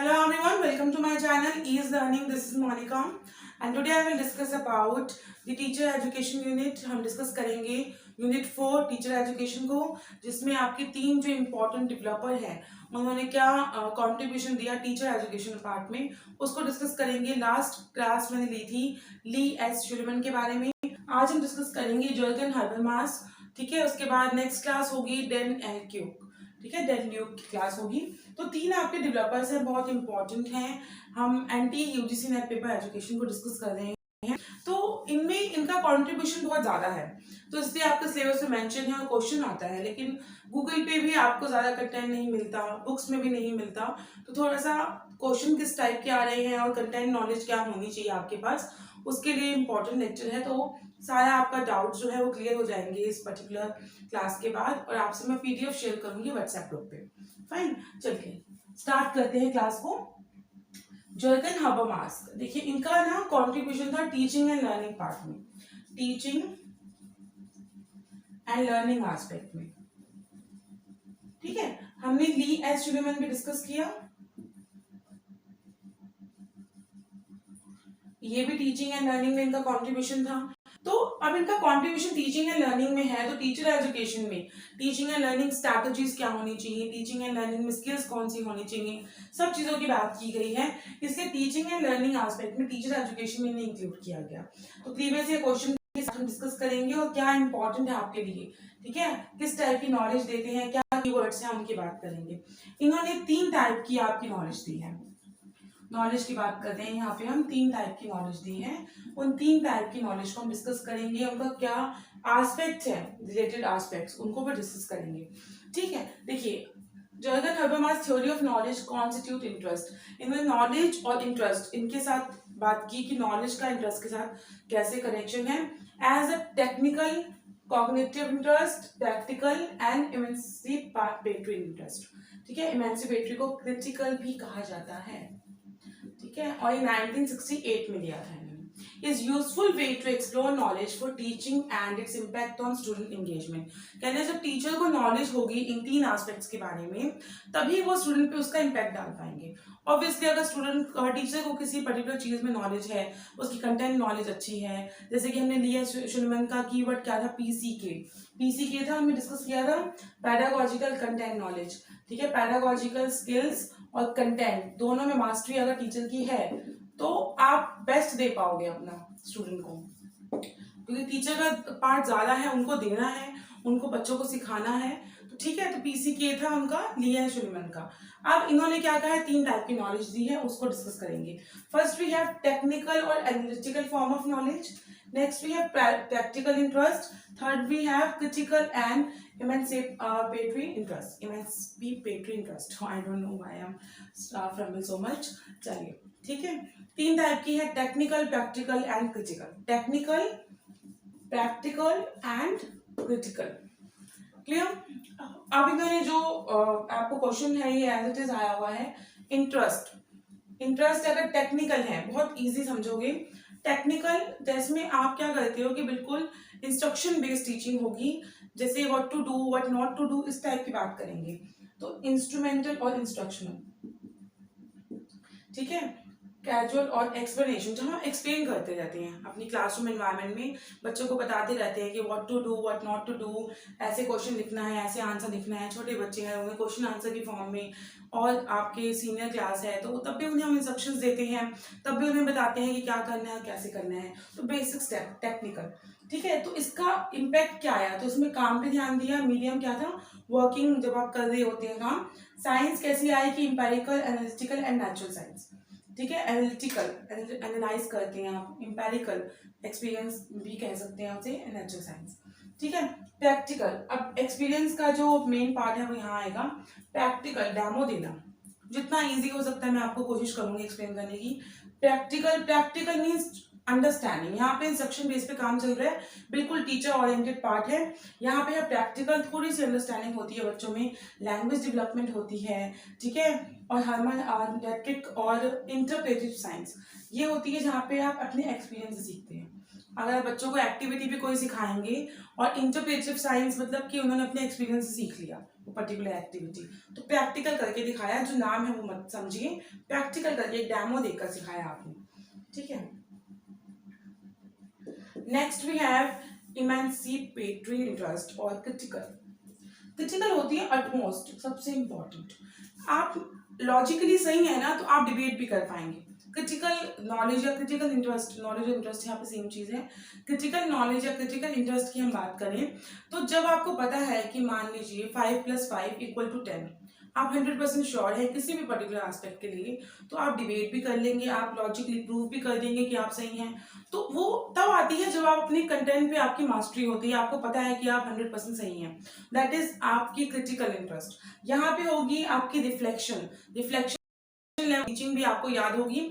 Hello everyone, welcome to my channel Ease Learning. This is Monica and today I will discuss about the teacher education unit. हम discuss करेंगे unit 4 teacher education को, जिसमें आपके तीन जो important developer हैं उन्होंने क्या कंट्रीब्यूशन दिया टीचर एजुकेशन पार्ट में, उसको डिस्कस करेंगे। लास्ट क्लास मैंने ली थी ली एस शुलिमन के बारे में। आज हम डिस्कस करेंगे जर्गन हर्बरमास। ठीक है, उसके बाद नेक्स्ट क्लास होगी डेन एल क्यूक। ठीक है, डेन ल्यूक की क्लास होगी। तो तीन आपके डेवलपर्स हैं, बहुत इंपॉर्टेंट हैं। हम anti UGC net paper education को डिस्कस कर रहे हैं, तो इनमें इनका कंट्रीब्यूशन बहुत ज्यादा है, तो इसलिए आपके सिलेबस में मेंशन है और क्वेश्चन आता है। लेकिन गूगल पे भी आपको ज्यादा कंटेंट नहीं मिलता, बुक्स में भी नहीं मिलता, तो थोड़ा सा क्वेश्चन किस टाइप के आ रहे हैं और कंटेंट नॉलेज क्या होनी चाहिए आपके पास, उसके लिए इंपॉर्टेंट लेक्चर है। तो सारा आपका डाउट जो है वो क्लियर हो जाएंगे इस पर्टिकुलर क्लास के बाद, और आपसे मैं पीडीएफ शेयर करूंगी व्हाट्सएप ग्रुप पे। फाइन, चलिए स्टार्ट करते हैं क्लास को। जर्गन हर्बरमास, देखिए इनका ना कंट्रीब्यूशन था टीचिंग एंड लर्निंग पार्ट में, टीचिंग एंड लर्निंग एस्पेक्ट में। ठीक है, हमने ली एस शुलिमन भी डिस्कस किया, ये भी टीचिंग एंड लर्निंग में इनका कंट्रीब्यूशन था। तो अब इनका कंट्रीब्यूशन टीचिंग एंड लर्निंग में है, तो टीचर एजुकेशन में टीचिंग एंड लर्निंग स्ट्रैटेजीज क्या होनी चाहिए, टीचिंग एंड लर्निंग में स्किल्स कौन सी होनी चाहिए, सब चीजों की बात की गई है। इसलिए टीचिंग एंड लर्निंग एस्पेक्ट में टीचर एजुकेशन में नहीं इंक्लूड किया गया। तो प्रीवियस ईयर क्वेश्चन के साथ हम डिस्कस करेंगे और क्या इंपॉर्टेंट है आपके लिए। ठीक है, किस टाइप की नॉलेज देते हैं, क्या कीवर्ड्स हैं, उनकी बात करेंगे। इन्होंने 3 टाइप की आपकी नॉलेज दी है। नॉलेज की बात करते हैं, यहाँ पे हम 3 टाइप की नॉलेज दी है। उन 3 टाइप की नॉलेज को हम डिस्कस करेंगे, उनका क्या एस्पेक्ट्स है, रिलेटेड एस्पेक्ट्स, उनको भी डिस्कस करेंगे। ठीक है, देखिए Jurgen Habermas theory of knowledge constitute interest. इन्होंने नॉलेज और इंटरेस्ट इनके साथ बात की कि नॉलेज का इंटरेस्ट के साथ कैसे कनेक्शन है। As a technical, cognitive interest, practical and emancipatory interest. ठीक है, इमेंसिपेटरी को क्रिटिकल भी कहा जाता है। ठीक है, और ये 1968 में दिया था इन्होंने। Is useful way to explore knowledge for teaching and its impact on student engagement. कहते हैं जब टीचर को नॉलेज होगी इन 3 एस्पेक्ट्स के बारे में, तभी वो स्टूडेंट पे उसका इम्पैक्ट डाल पाएंगे। ऑब्वियसली अगर स्टूडेंट टीचर को किसी पर्टिकुलर चीज में नॉलेज है, उसकी कंटेंट नॉलेज अच्छी है, जैसे कि हमने लिया शुलिमन का कीवर्ड क्या था, पीसीके। पीसीके था, हमने डिस्कस किया था पैडागोजिकल कंटेंट नॉलेज। ठीक है, पैडागोजिकल स्किल्स और कंटेंट दोनों में मास्टरी अगर टीचर की है तो आप बेस्ट दे पाओगे अपना स्टूडेंट को, क्योंकि टीचर का पार्ट ज्यादा है, उनको देना है, उनको बच्चों को सिखाना है। तो ठीक है, तो पीसीके था उनका, लिया है शुलिमन का। अब इन्होंने क्या कहा है, 3 टाइप की नॉलेज दी है, उसको डिस्कस करेंगे। फर्स्ट वी हैव टेक्निकल और analytical form of knowledge, next we have practical interest, third we have critical and emancipatory interest, emancipatory interest. I don't know why I'm struggling so much. चलिए, ठीक है, 3 type की है, technical, practical and critical. Technical, practical and critical, clear. अब इन्होंने जो आपको question है ये एज इट इज आया हुआ है। इंटरेस्ट, इंटरेस्ट अगर टेक्निकल है, बहुत इजी समझोगे। टेक्निकल जिसमें आप क्या करते हो कि बिल्कुल इंस्ट्रक्शन बेस्ड टीचिंग होगी, जैसे what to do, what not to do, इस टाइप की बात करेंगे। तो इंस्ट्रूमेंटल और इंस्ट्रक्शनल, ठीक है, कैजुअल और एक्सप्लेनेशन, जहाँ एक्सप्लेन करते रहते हैं अपनी क्लासरूम एनवायरनमेंट में, बच्चों को बताते रहते हैं कि what to do, what not to do, ऐसे क्वेश्चन लिखना है, ऐसे आंसर लिखना है। छोटे बच्चे हैं, उन्हें क्वेश्चन आंसर की फॉर्म में, और आपके सीनियर क्लास है तो तब भी उन्हें हम इंस्ट्रक्शंस देते हैं, तब भी उन्हें बताते हैं कि क्या करना है, कैसे करना है। तो बेसिक स्टेप टेक्निकल। ठीक है, तो इसका इम्पैक्ट क्या आया, तो इसमें काम पे ध्यान दिया, मीडियम क्या था, वर्किंग, जब आप कर रहे होते हैं काम। साइंस कैसी आई कि empirical, analytical and natural science. ठीक है, एनालिटिकल एनालाइज करते हैं आप, इंपेरिकल एक्सपीरियंस भी कह सकते हैं उसे, नेचुरल साइंस। ठीक है, प्रैक्टिकल, अब एक्सपीरियंस का जो मेन पार्ट है वो यहाँ आएगा। प्रैक्टिकल, डेमो देना, जितना इजी हो सकता है मैं आपको कोशिश करूंगी एक्सप्लेन करने की। प्रैक्टिकल, प्रैक्टिकल मीन्स अंडरस्टैंडिंग, यहाँ पे इंस्ट्रक्शन बेस पे काम चल रहा है, बिल्कुल टीचर ओरिएंटेड पार्ट है। यहाँ पे प्रैक्टिकल, थोड़ी सी अंडरस्टैंडिंग होती है बच्चों में, लैंग्वेज डेवलपमेंट होती है। ठीक है, और हार्मोनेटिक और इंटरप्रेटिव साइंस ये होती है जहाँ पे आप अपने एक्सपीरियंस से सीखते हैं। अगर बच्चों को एक्टिविटी भी कोई सिखाएंगे, और इंटरप्रेटिव साइंस मतलब कि उन्होंने अपने एक्सपीरियंस से सीख लिया, वो पर्टिकुलर एक्टिविटी। तो प्रैक्टिकल करके दिखाया, जो नाम है वो मत समझिए, प्रैक्टिकल करके एक डेमो देकर सिखाया आपने, ठीक है। Next we have emancipatory interest और क्रिटिकल। क्रिटिकल होती है अटमोस्ट, सबसे इंपॉर्टेंट। आप लॉजिकली सही है ना तो आप डिबेट भी कर पाएंगे। क्रिटिकल नॉलेज या क्रिटिकल इंटरेस्ट, नॉलेज और इंटरेस्ट यहाँ पे सेम चीज है। क्रिटिकल नॉलेज या क्रिटिकल इंटरेस्ट की हम बात करें तो जब आपको पता है कि मान लीजिए 5+5 = 10, आप 100% श्योर है किसी भी पर्टिकुलर एस्पेक्ट के लिए, तो आप डिबेट भी कर लेंगे, आप लॉजिकली प्रूव भी कर देंगे कि आप सही हैं। तो वो तब आती है जब आप अपने कंटेंट पे आपकी मास्टरी होती है, आपको पता है कि आप 100% सही हैं। दैट इज आपकी क्रिटिकल इंटरेस्ट। यहाँ पे होगी आपकी रिफ्लेक्शन। रिफ्लेक्शन टीचिंग भी आपको याद होगी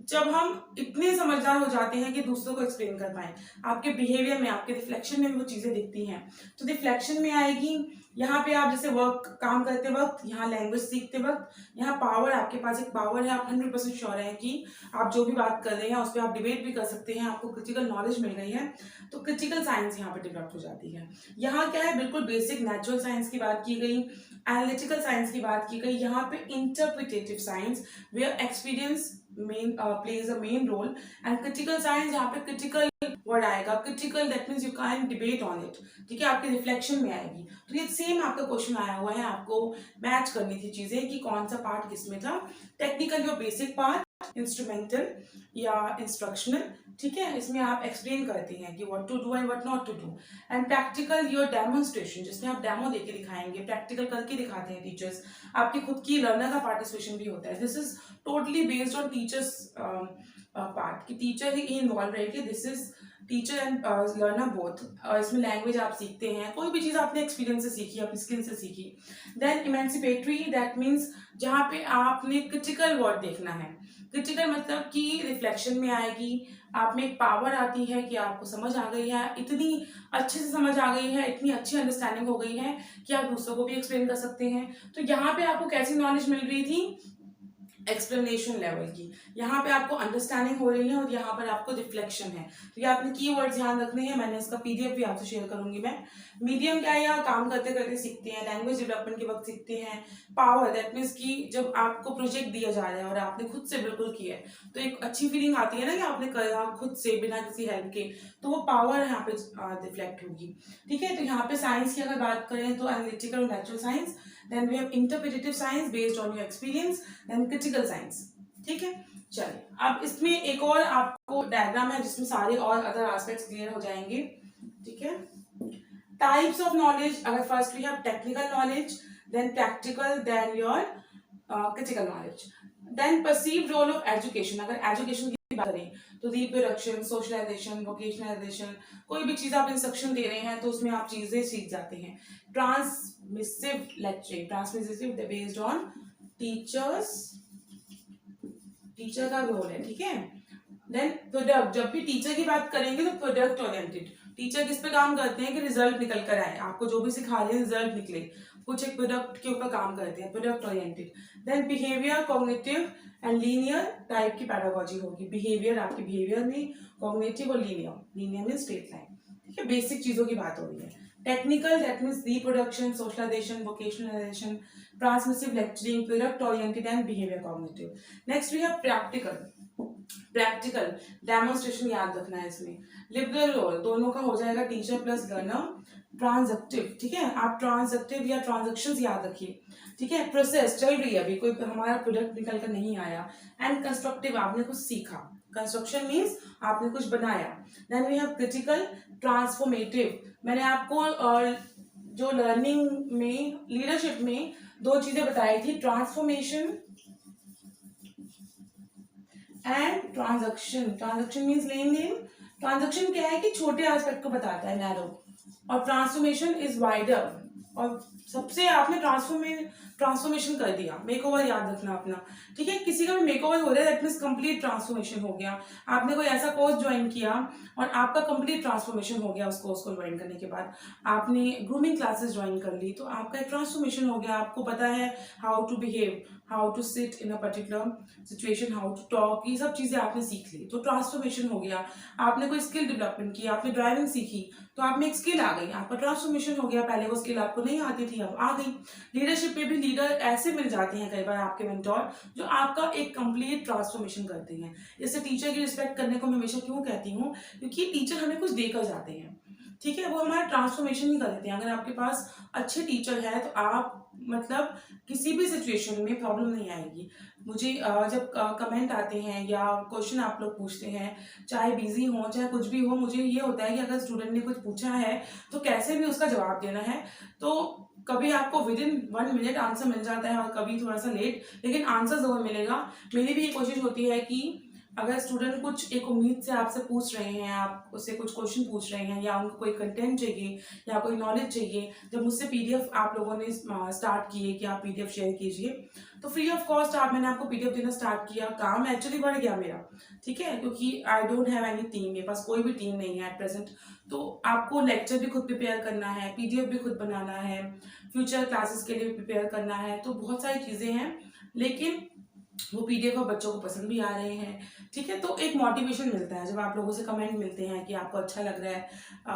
जब हम इतने समझदार हो जाते हैं कि दूसरों को एक्सप्लेन कर पाए। आपके बिहेवियर में, आपके रिफ्लेक्शन में वो चीजें दिखती हैं। तो रिफ्लेक्शन में आएगी यहाँ पे, आप जैसे वर्क काम करते वक्त, यहाँ लैंग्वेज सीखते वक्त, यहाँ पावर, आपके पास एक पावर है, आप 100% श्योर है कि आप जो भी बात कर रहे हैं उस पर आप डिबेट भी कर सकते हैं, आपको क्रिटिकल नॉलेज मिल गई है। तो क्रिटिकल साइंस यहाँ पे डेवलप हो जाती है। यहाँ क्या है, बिल्कुल बेसिक नेचुरल साइंस की बात की गई, एनालिटिकल साइंस की बात की गई। यहाँ पे interpretative science where experience plays a main role, and critical science यहाँ पे critical word आएगा। critical that means you can debate on it, ठीक है, आपके रिफ्लेक्शन में आएगी। तो ये सेम आपका क्वेश्चन आया हुआ है, आपको मैच करनी थी चीजें कि कौन सा पार्ट किसमें था। Technical your basic part, instrumental या इंस्ट्रक्शनल, ठीक है, इसमें आप एक्सप्लेन करते हैं कि what to do and what not to do. And practical your demonstration, जिसमें आप डेमो देके दिखाएंगे, प्रैक्टिकल करके दिखाते हैं टीचर्स। आपकी खुद की लर्नर का पार्टिसिपेशन भी होता है। This is totally based on teachers part, कि टीचर ही इन्वॉल्व रहेगी। This is teacher and learner both. इसमें लैंग्वेज आप सीखते हैं, कोई भी चीज़ आपने एक्सपीरियंस से सीखी, अपनी स्किल से सीखी। देन इमेंसिपेटरी, दैट मीन्स जहाँ पे आपने क्रिटिकल वर्ड देखना है। क्रिटिकल मतलब कि रिफ्लेक्शन में आएगी, आप में एक पावर आती है कि आपको समझ आ गई है, इतनी अच्छे से समझ आ गई है, इतनी अच्छी अंडरस्टैंडिंग हो गई है कि आप दूसरों को भी एक्सप्लेन कर सकते हैं। तो यहाँ पे आपको कैसी नॉलेज मिल रही थी, एक्सप्लेनेशन लेवल की। यहाँ पे आपको अंडरस्टैंडिंग हो रही है और यहाँ पर आपको रिफ्लेक्शन है। तो ये आपने कीवर्ड्स ध्यान रखने हैं, मैंने इसका पीडीएफ भी आपसे शेयर करूंगी मैं। मीडियम क्या है, यहाँ काम करते करते सीखते हैं, लैंग्वेज डेवलपमेंट के वक्त सीखते हैं। पावर, दैट मीन्स कि जब आपको प्रोजेक्ट दिया जा रहा है और आपने खुद से बिल्कुल किया है तो एक अच्छी फीलिंग आती है ना कि आपने करा खुद से बिना किसी हेल्प के, तो वो पावर यहाँ पे रिफ्लेक्ट होगी, ठीक है। तो यहाँ पे साइंस की अगर बात करें तो एनालिटिकल और natural science, then we have interpretative science based on your experience, then critical science, ठीक है। चलिए, अब इसमें एक और आपको डायग्राम है जिसमें सारे और अदर एस्पेक्ट्स क्लियर हो जाएंगे, ठीक है। टाइप्स ऑफ नॉलेज, अगर first we have technical knowledge, then practical, then your critical knowledge. Then perceived role of education, अगर एजुकेशन की बात करें तो रिप्रोडक्शन, सोशलाइजेशन, वोकेशनलाइजेशन, कोई भी चीज आप इंस्ट्रक्शन दे रहे हैं तो उसमें आप चीजें सीख जाते हैं। Transmissive lecturing, transmissive based on teachers, teacher का रोल है, ठीक है। देन प्रोडक्ट, जब भी टीचर की बात करेंगे तो प्रोडक्ट ओरिएंटेड, टीचर किस पे काम करते हैं कि रिजल्ट निकल कर आए, आपको जो भी सिखा रहे हैं रिजल्ट निकले, कुछ एक प्रोडक्ट के ऊपर काम करते हैं, product oriented. Then behaviour, cognitive and linear type की पैडागोजी होगी। बिहेवियर, आपके बिहेवियर में कॉग्निटिव और लीनियर, लीनियर में स्ट्रेट लाइन, ठीक है, बेसिक चीजों की बात हो रही है। Technical, that means reproduction, socialisation, vocationalisation, transmissive lecturing, product oriented and behaviour cognitive. Next we have practical. Practical demonstration याद रखना है इसमें। लिबरल रोल, दोनों का हो जाएगा टीचर प्लस लर्नर। ट्रांजक्टिव, ठीक है, आप ट्रांजक्टिव या ट्रांजेक्शंस याद रखिए, ठीक है। प्रोसेस चल रही है, अभी कोई हमारा प्रोडक्ट निकल कर नहीं आया। एंड कंस्ट्रक्टिव, आपने कुछ सीखा, कंस्ट्रक्शन मीन्स आपने कुछ बनाया। Then we have critical, transformative. मैंने आपको जो लर्निंग में, लीडरशिप में दो चीजें बताई थी, transformation and transaction. Transaction means लेन देन, ट्रांजैक्शन क्या है कि छोटे एस्पेक्ट को बताता है, नैरो, और ट्रांसफॉर्मेशन इज वाइडर। और सबसे आपने ट्रांसफॉर्मेशन कर दिया, मेकओवर याद रखना अपना, ठीक है। किसी का भी मेकओवर हो रहा है दैट मीन्स कंप्लीट ट्रांसफॉर्मेशन हो गया। आपने कोई ऐसा कोर्स ज्वाइन किया और आपका कंप्लीट ट्रांसफॉर्मेशन हो गया उस कोर्स को ज्वाइन करने के बाद। आपने ग्रूमिंग क्लासेस ज्वाइन कर ली तो आपका एक ट्रांसफॉर्मेशन हो गया। आपको पता है how to behave, how to sit in a particular situation, how to talk, ये सब चीजें आपने सीख ली तो ट्रांसफॉर्मेशन हो गया। आपने कोई स्किल डेवलपमेंट की, आपने ड्राइविंग सीखी तो आप में एक स्किल आ गई, आपका ट्रांसफॉर्मेशन हो गया। पहले वो स्किल आपको नहीं आती थी, अब आ गई। लीडरशिप में भी लीडर ऐसे मिल जाते हैं कई बार आपके मेंटोर जो आपका एक कंप्लीट ट्रांसफॉर्मेशन करते हैं। जैसे टीचर की रिस्पेक्ट करने को मैं हमेशा क्यों कहती हूँ, क्योंकि टीचर हमें कुछ देकर जाते हैं, ठीक है, वो हमारा ट्रांसफॉर्मेशन ही कर देते हैं। अगर आपके पास अच्छे टीचर है तो आप मतलब किसी भी सिचुएशन में प्रॉब्लम नहीं आएगी। मुझे जब कमेंट आते हैं या क्वेश्चन आप लोग पूछते हैं, चाहे बिजी हो चाहे कुछ भी हो, मुझे ये होता है कि अगर स्टूडेंट ने कुछ पूछा है तो कैसे भी उसका जवाब देना है। तो कभी आपको विद इन 1 मिनट आंसर मिल जाता है और कभी थोड़ा सा लेट, लेकिन आंसर जरूर मिलेगा। मेरी भी ये कोशिश होती है कि अगर स्टूडेंट कुछ एक उम्मीद से आपसे पूछ रहे हैं, आप उससे कुछ क्वेश्चन पूछ रहे हैं या उनको कोई कंटेंट चाहिए या कोई नॉलेज चाहिए, जब मुझसे पीडीएफ आप लोगों ने स्टार्ट किए कि आप पीडीएफ शेयर कीजिए, तो फ्री ऑफ कॉस्ट मैंने आपको पीडीएफ देना स्टार्ट किया। काम एक्चुअली बढ़ गया मेरा, ठीक है, क्योंकि I don't have any team, मेरे पास कोई भी टीम नहीं है एट प्रेजेंट। तो आपको लेक्चर भी खुद प्रिपेयर करना है, पीडीएफ भी खुद बनाना है, फ्यूचर क्लासेस के लिए भी प्रिपेयर करना है, तो बहुत सारी चीजें हैं। लेकिन वो पीडीएफ और बच्चों को पसंद भी आ रहे हैं, ठीक है। तो एक मोटिवेशन मिलता है जब आप लोगों से कमेंट मिलते हैं कि आपको अच्छा लग रहा है,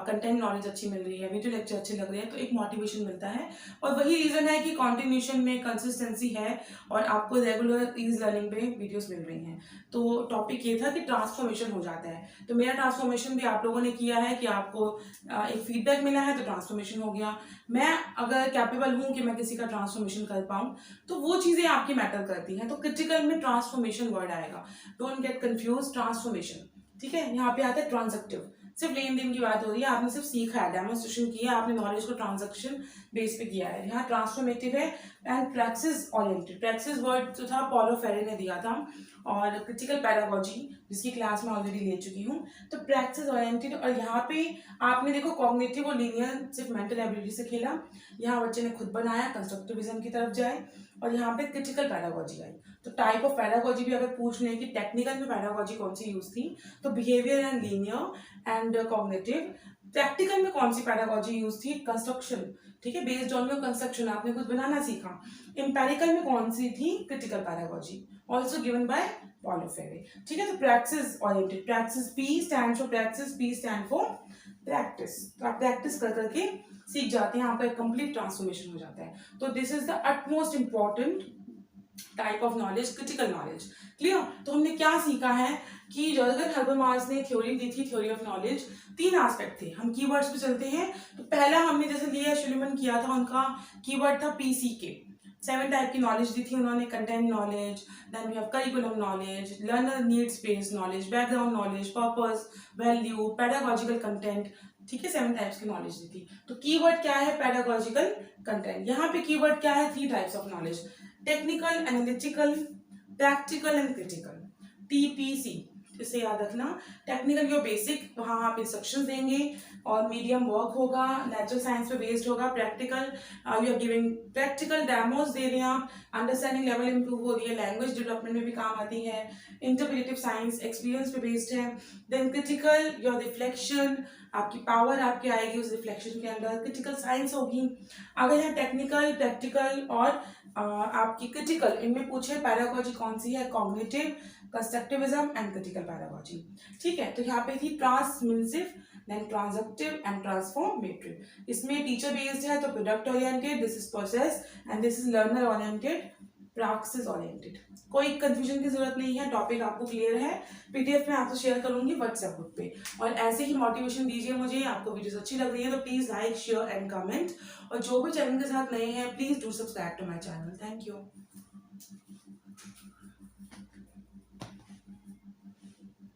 कंटेंट नॉलेज अच्छी मिल रही है, वीडियो लेक्चर अच्छे लग रहे हैं, तो एक मोटिवेशन मिलता है। और वही रीजन है कि कंटिन्यूशन में कंसिस्टेंसी है और आपको रेगुलर ईज लर्निंग पे वीडियोस मिल रही हैं। तो टॉपिक ये था कि ट्रांसफॉर्मेशन हो जाता है, तो मेरा ट्रांसफॉर्मेशन भी आप लोगों ने किया है कि आपको एक फीडबैक मिला है तो ट्रांसफॉर्मेशन हो गया। मैं अगर कैपेबल हूँ कि मैं किसी का ट्रांसफॉर्मेशन कर पाऊँ तो वो चीजें आपकी मैटर करती हैं। तो क्रिटिकल में ट्रांसफॉर्मेशन वर्ड आएगा, डोंट गेट कंफ्यूज, ट्रांसफॉर्मेशन, ठीक है। यहाँ पे आता है ट्रांजैक्टिव, सिर्फ लेन देन की बात हो रही है, आपने सिर्फ सीखा है, डेमोन्स्ट्रेशन किया, आपने नॉलेज को ट्रांजैक्शन बेस पे किया है। यहाँ ट्रांसफॉर्मेटिव है and practice oriented. Practice word जो था पॉलो फेरे ने दिया था, और क्रिटिकल पैडागोजी जिसकी क्लास में ऑलरेडी ले चुकी हूँ। तो प्रैक्टिस ओरिएंटेड, और यहाँ पे आपने देखो कॉग्निटिव और लीनियर सिर्फ मेंटल एबिलिटी से खेला, यहाँ बच्चे ने खुद बनाया, कंस्ट्रक्टिविज्म की तरफ जाए, और यहाँ पे क्रिटिकल पैडागोजी आई। तो टाइप ऑफ पैडागोजी भी अगर पूछ लें कि टेक्निकल में पैडागोजी कौन सी यूज थी, तो behaviour and linear and cognitive. Practical में कौन सी पैडागोजी यूज थी, कंस्ट्रक्शन, ठीक है, बेस्ड ऑन योर कंस्ट्रक्शन, आपने कुछ बनाना सीखा। एम्पेरिकल में कौन सी थी, critical pedagogy, also given by Paulo फेरे, ठीक है। तो practice oriented, practice, P stand for practice, P stand for practice. तो आप प्रैक्टिस कर करके सीख जाते हैं, आपका एक कंप्लीट ट्रांसफॉर्मेशन हो जाता है। तो this is the utmost important type of knowledge, critical knowledge. Clear. तो हमने क्या सीखा है कि जॉर्गन हर्बरमास ने थ्योरी दी थी, थ्योरी ऑफ नॉलेज, 3 एस्पेक्ट थे। हम कीवर्ड्स पे चलते हैं। तो पहला हमने जैसे लिया शुलिमन किया था, उनका कीवर्ड था पीसीके। 7 टाइप की नॉलेज दी थी उन्होंने, content knowledge, then we have curriculum knowledge, learner needs based knowledge, background knowledge, purpose, value, pedagogical content, ठीक है, 7 टाइप्स की नॉलेज दी थी। तो कीवर्ड क्या है, पेडागोजिकल कंटेंट। यहाँ पे कीवर्ड क्या है, 3 types of knowledge, technical, analytical, practical and critical, TPC. इसे याद रखना, टेक्निकल योर बेसिक, वहाँ आप इंस्ट्रक्शंस देंगे और मीडियम वर्क होगा, नेचुरल साइंस पे बेस्ड होगा। Practical, you are giving practical demos दे रहे हैं आप, अंडरस्टैंडिंग लेवल इंप्रूव हो रही है, लैंग्वेज डेवलपमेंट में भी काम आती है। इंटरप्रेटिव साइंस एक्सपीरियंस पे बेस्ड है। देन क्रिटिकल, योर रिफ्लेक्शन, आपकी पावर आपकी आएगी उस रिफ्लेक्शन के अंदर, क्रिटिकल साइंस होगी। अगर यहाँ टेक्निकल, प्रैक्टिकल और आपकी क्रिटिकल, इनमें पूछे पैडागोजी कौन सी है, cognitive, constructivism and critical pedagogy, ठीक है। तो यहाँ पे थी ट्रांसमिसिव, देन ट्रांजैक्टिव एंड ट्रांसफॉर्मेटिव। इसमें टीचर बेस्ड है तो product oriented, this is process, and this is learner oriented, practice oriented. कोई कंफ्यूजन की जरूरत नहीं है, टॉपिक आपको क्लियर है। पीडीएफ में आपसे शेयर करूंगी व्हाट्सएप ग्रुप पे, और ऐसे ही मोटिवेशन दीजिए मुझे। आपको वीडियोस अच्छी लग रही है तो please like, share and comment, और जो भी चैनल के साथ नए हैं please do subscribe to my channel. Thank you.